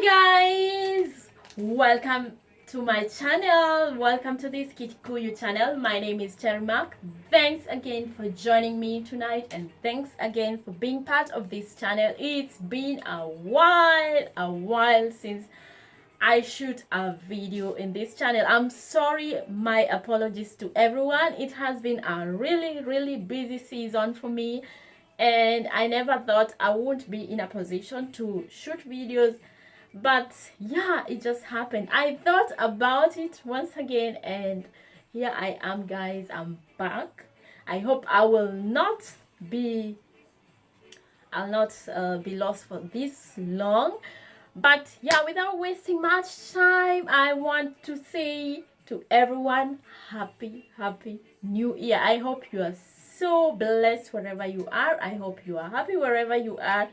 Hi guys, welcome to my channel. Welcome to this Kikuyu channel. My name is Mark. Thanks again for joining me tonight, and thanks again for being part of this channel. It's been a while since I shoot a video in this channel. I'm sorry, my apologies to everyone. It has been a really busy season for me, and I never thought I wouldn't be in a position to shoot videos, but yeah, it just happened. I thought about it once again, and here I am, guys. I'm back. I hope I will not be lost for this long. But yeah, without wasting much time, I want to say to everyone, happy new year. I hope you are so blessed wherever you are. I hope you are happy wherever you are,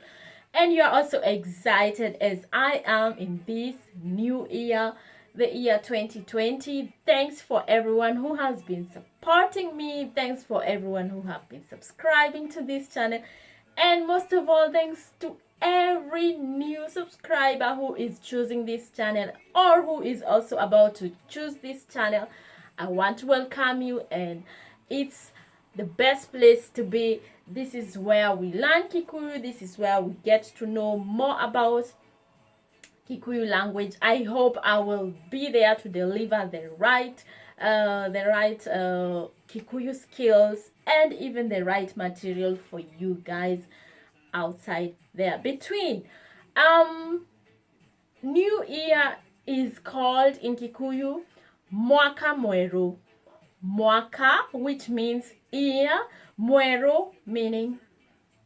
and you are also excited as I am in this new year, the year 2020. Thanks for everyone who has been supporting me. Thanks for everyone who have been subscribing to this channel, and most of all, thanks to every new subscriber who is choosing this channel or who is also about to choose this channel. I want to welcome you, and it's the best place to be. This is where we learn Kikuyu. This is where we get to know more about Kikuyu language. I hope I will be there to deliver the right Kikuyu skills and even the right material for you guys outside there. Between new year is called in Kikuyu Mwaka mwerū. Mwaka, which means year, mwerū meaning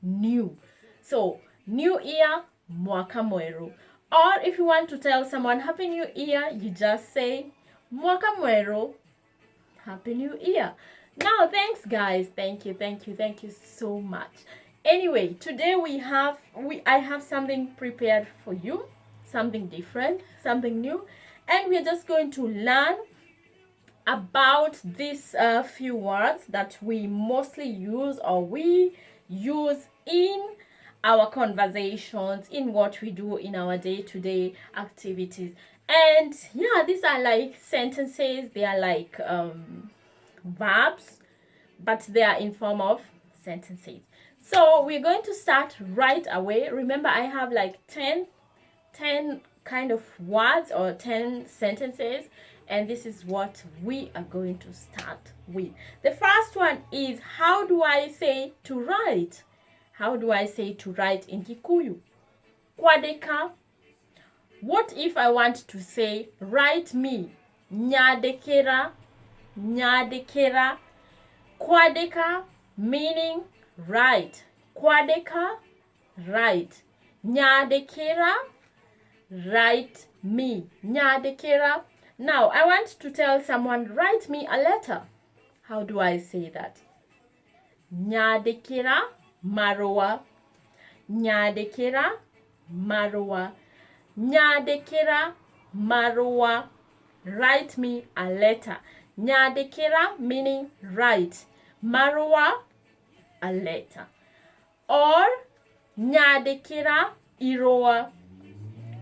new. So new year, Mwaka mwerū. Or if you want to tell someone happy new year, you just say Mwaka mwerū, happy new year. Now, thanks guys. Thank you so much. Anyway, today I have something prepared for you, something different, something new, and we're just going to learn about these few words that we mostly use, or we use in our conversations, in what we do in our day-to-day activities. And yeah, these are like sentences. They are like verbs, but they are in form of sentences. So we're going to start right away. Remember, I have like 10 kind of words or 10 sentences, and this is what we are going to start with. The first one is, how do I say to write? How do I say to write in Kikuyu? Kwandīka. What if I want to say write me? Nyandīkirā. Nyandīkirā. Kwandīka meaning write. Kwandīka, write. Nyandīkirā, write me. Nyandīkirā. Now, I want to tell someone, write me a letter. How do I say that? Nyandīkirā, marùa. Nyandīkirā, marùa. Nyandīkirā, marùa. Write me a letter. Nyandīkirā meaning write. Marùa, a letter. Or nyandīkirā, Ìrua.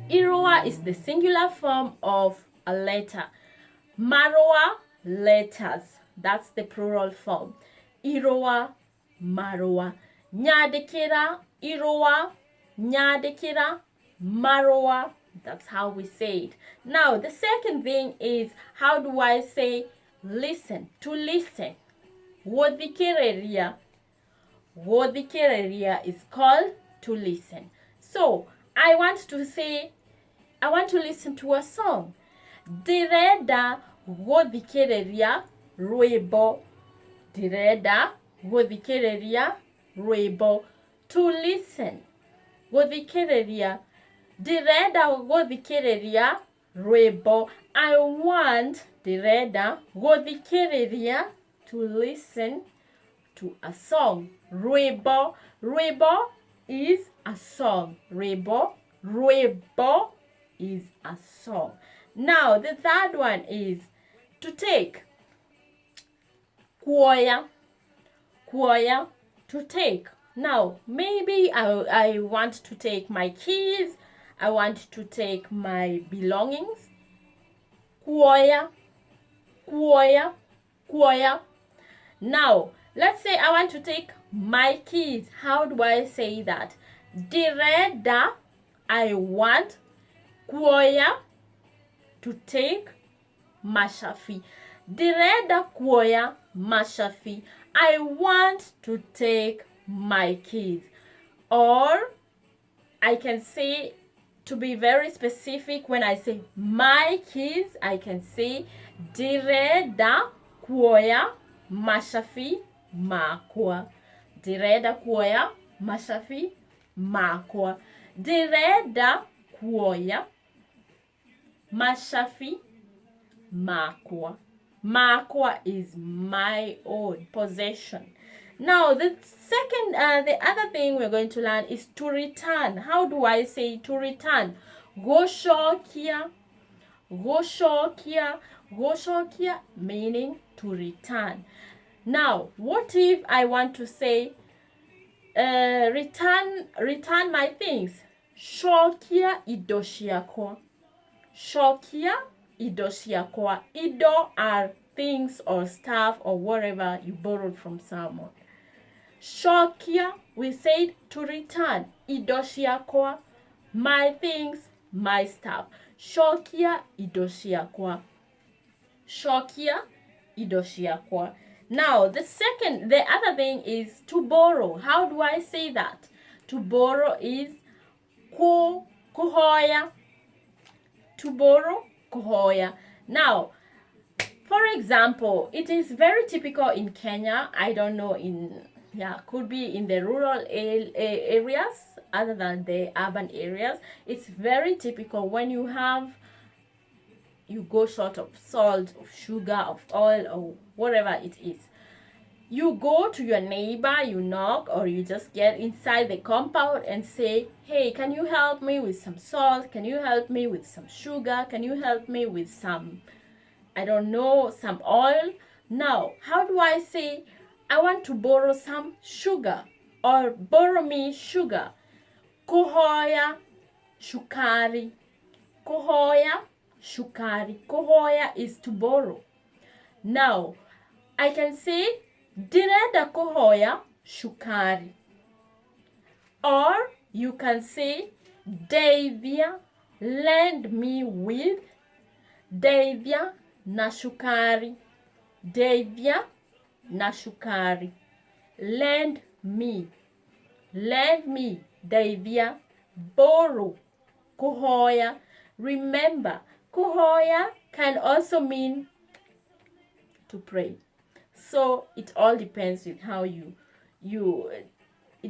Ìrua is the singular form of a letter. Marùa, letters. That's the plural form. Ìrua, marùa. Nyandīkirā, Ìrua. Nyandīkirā, marùa. That's how we say it. Now, the second thing is, how do I say listen? To listen. Güthikìrïrïa. Güthikìrïrïa is called to listen. So, I want to listen to a song. Dirēdã, güthikìrïrïa, Rwimbo. Dirēdã, güthikìrïrïa, Rwimbo. To listen. Güthikìrïrïa. Dirēdã, güthikìrïrïa, Rwimbo. I want dirēdã, güthikìrïrïa, to listen to a song. Rwimbo. Rwimbo is a song. Rwimbo. Rwimbo is a song. Now, the third one is to take. Kuoya. Kuoya, to take. Now, maybe I want to take my keys. I want to take my belongings. Kuoya, kuoya, kuoya. Now, let's say I want to take my keys. How do I say that? Dirēdã, I want. Kuoya, to take mashafi. Dirēdã kuoya mashafi. I want to take my keys. Or I can say, to be very specific, when I say my keys, I can say dirēdã kuoya mashafi makwa. Dirēdã kuoya mashafi makwa. Dirēdã kuoya mashafi makwa. Makwa is my own possession. Now, the other thing we're going to learn is to return. How do I say to return? Goshokia, goshokia, goshokia, meaning to return. Now, what if I want to say return my things? Shokia indo ciakwa. Shokia indo ciakwa. Indo are things or stuff or whatever you borrowed from someone. Shokia, we said to return. Indo ciakwa, my things, my stuff. Shokia indo ciakwa. Shokia indo ciakwa. Now, the other thing is to borrow. How do I say that? To borrow is kuhoya. To borrow, kuhoya. Now, for example, it is very typical in Kenya. I don't know, could be in the rural areas other than the urban areas. It's very typical when you go short of salt, of sugar, of oil, or whatever it is. You go to your neighbor, you knock, or you just get inside the compound and say, hey, can you help me with some salt? Can you help me with some sugar? Can you help me with some, I don't know, some oil? Now, how do I say, I want to borrow some sugar, or borrow me sugar? Kuhoya, cukari. Kuhoya, cukari. Kuhoya is to borrow. Now, I can say, dirēdã kuhoya cukari. Or you can say, ndëithia, lend me with. Ndëithia na cukari. Ndëithia na cukari. Lend me. Lend me. Ndëithia. Borrow. Kuhoya. Remember, kuhoya can also mean to pray. So it all depends with how it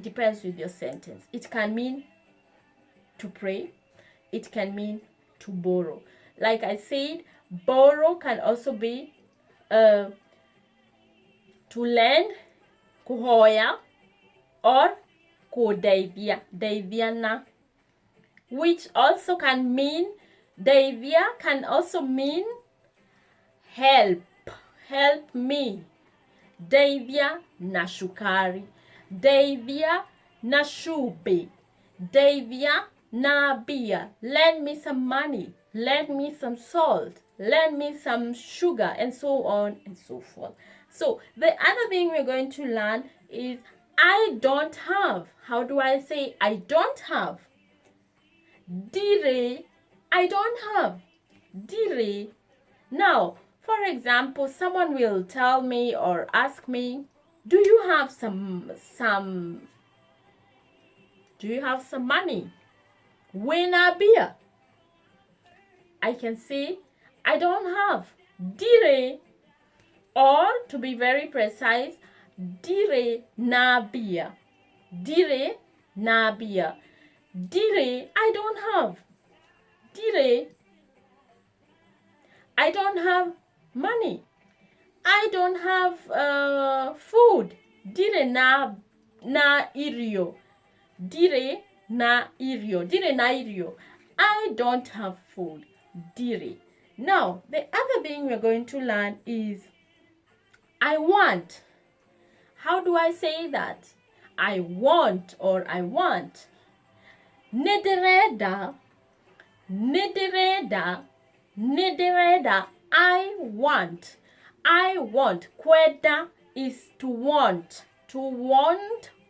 depends with your sentence. It can mean to pray. It can mean to borrow. Like I said, borrow can also be to lend, kuhoya, or kudēithia, ndëithiana, which also can mean, ndëithia can also mean help. Help me. Ndëithia na cukari. Ndëithia na cumbhi. Ndëithia na mbia. Lend me some money. Lend me some salt. Lend me some sugar, and so on and so forth. So the other thing we're going to learn is I don't have. How do I say I don't have? Dìree, I don't have. Dìree. Now, for example, someone will tell me or ask me, do you have some money? Wena mbia. I can say, I don't have. Dìree. Or, to be very precise, dìree na mbia. Dìree na mbia. Dìree, I don't have. Dìree, I don't have money. I don't have food. Dìree na irio. Dìree na irio. Dìree na irio. I don't have food. Dìree. Now, the other thing we're going to learn is I want. How do I say that? I want or I want. Nidïrenda nidïrenda, nidïrenda, I want. I want. Kwenda is to want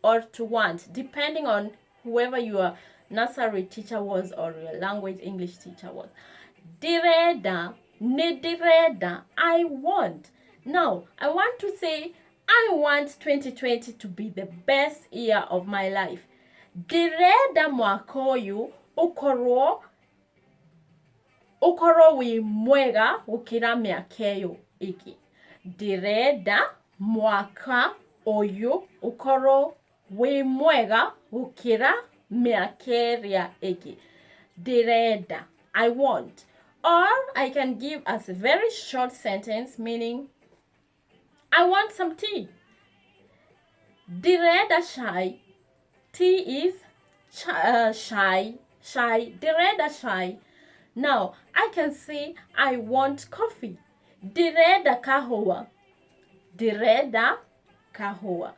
or to want, depending on whoever your nursery teacher was or your language English teacher was. Dirēdã, nidïrenda, I want. Now, I want to say, I want 2020 to be the best year of my life. Dirēdã mwaka ũyũ ũkorwo wĩ mwega gũkĩra mĩaka ĩyo ĩngĩ. Dirēdã mwaka ũyũ ũkorwo wĩ mwega gũkĩra mĩaka ĩrĩa ĩngĩ. Dirēdã, I want. Or I can give us a very short sentence meaning, I want some tea. Dirēdã chai. Tea is chai. Dirēdã chai. Now, I can say, I want coffee. Dirēdã kuhoya. Dirēdã kuhoya.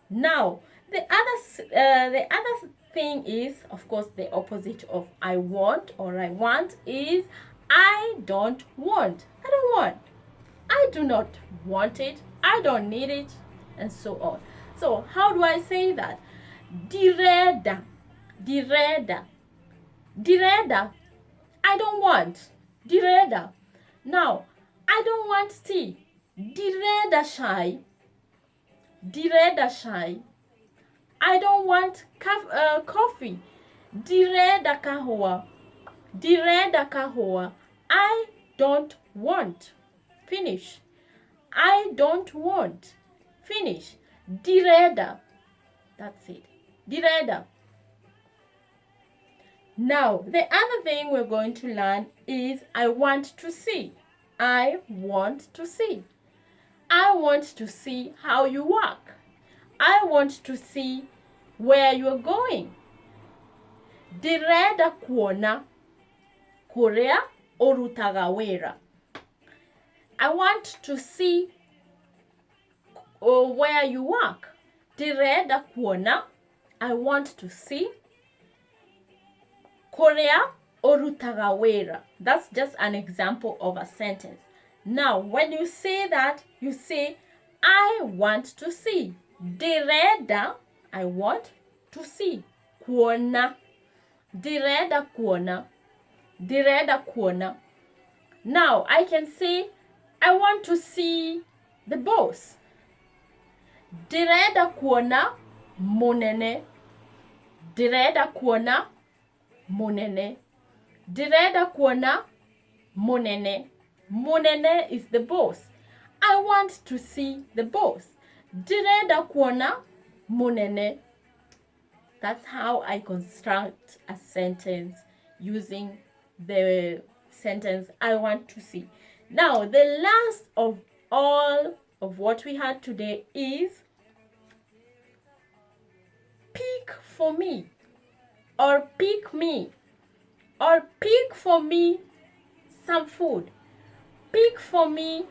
Now, the other thing is, of course, the opposite of I want or I want is I don't want. I don't want. I do not want it. I don't need it, and so on. So, how do I say that? Dirēdã, dirēdã, dirēdã. I don't want. Dirēdã. Now, I don't want tea. Dirēdã chai. Dirēdã chai. I don't want coffee. Dirēdã kuhoya. Dirēdã kuhoya. I don't want. Finish. I don't want. Finish. Dirēdã. That's it. Dirēdã. Now, the other thing we're going to learn is I want to see. I want to see. I want to see how you walk. I want to see where you're going. Ndĩrenda kuona kũrĩa ũrutaga wĩra. I want to see where you work. Ndĩrenda kuona, I want to see kũrĩa ũrutaga wĩra. That's just an example of a sentence. Now, when you say that, you say, I want to see. Ndĩrenda, I want to see. Kuona. Ndĩrenda kuona. Ndĩrenda kuona. Now, I can say, I want to see the boss. Ndĩrenda kuona mũnene. Ndĩrenda kuona mũnene. Ndĩrenda kuona mũnene. Mũnene is the boss. I want to see the boss. Ndĩrenda kuona mũnene. That's how I construct a sentence using the sentence I want to see. Now, the last of all of what we had today is pick for me, or pick me, or pick for me some food. Pick for me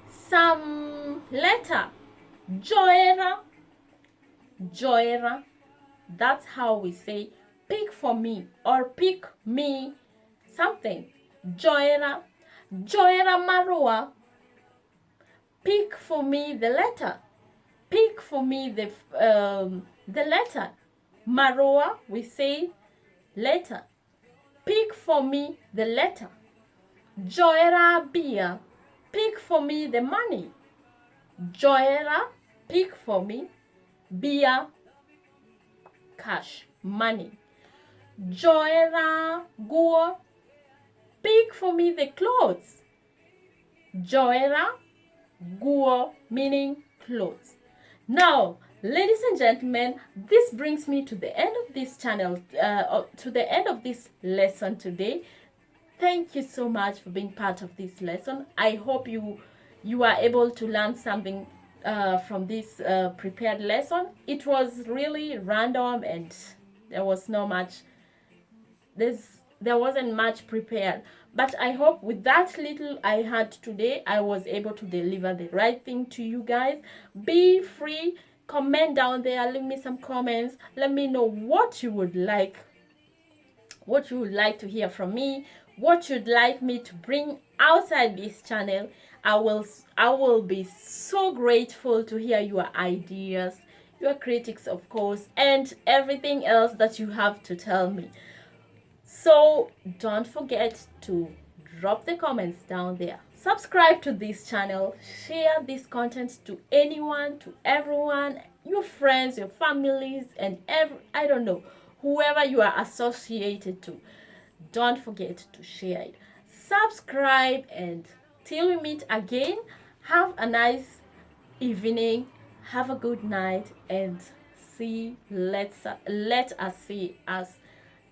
some letter. Joera. Joera. That's how we say pick for me or pick me something. Joera. Joera marùa. Pick for me the letter. Pick for me the letter. Marùa, we say letter. Pick for me the letter. Joera mbia. Pick for me the money. Joera, pick for me. Mbia, cash, money. Joera nguo. Pick for me the clothes. Joera nguo, meaning clothes. Now, ladies and gentlemen, this brings me to the end of this channel, to the end of this lesson today. Thank you so much for being part of this lesson. I hope you are able to learn something from this prepared lesson. It was really random and there wasn't much prepared. But I hope with that little I had today, I was able to deliver the right thing to you guys. Be free. Comment down there. Leave me some comments. Let me know what you would like what you would like to hear from me, what you'd like me to bring outside this channel. I will be so grateful to hear your ideas, your critics, of course, and everything else that you have to tell me. So don't forget to drop the comments down there. Subscribe to this channel, share this content to anyone, to everyone, your friends, your families, and I don't know, whoever you are associated to. Don't forget to share it. Subscribe, and till we meet again, have a nice evening, have a good night, and let us see us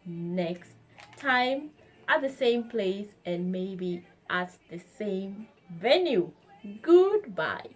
next time at the same place and maybe at the same venue. Goodbye.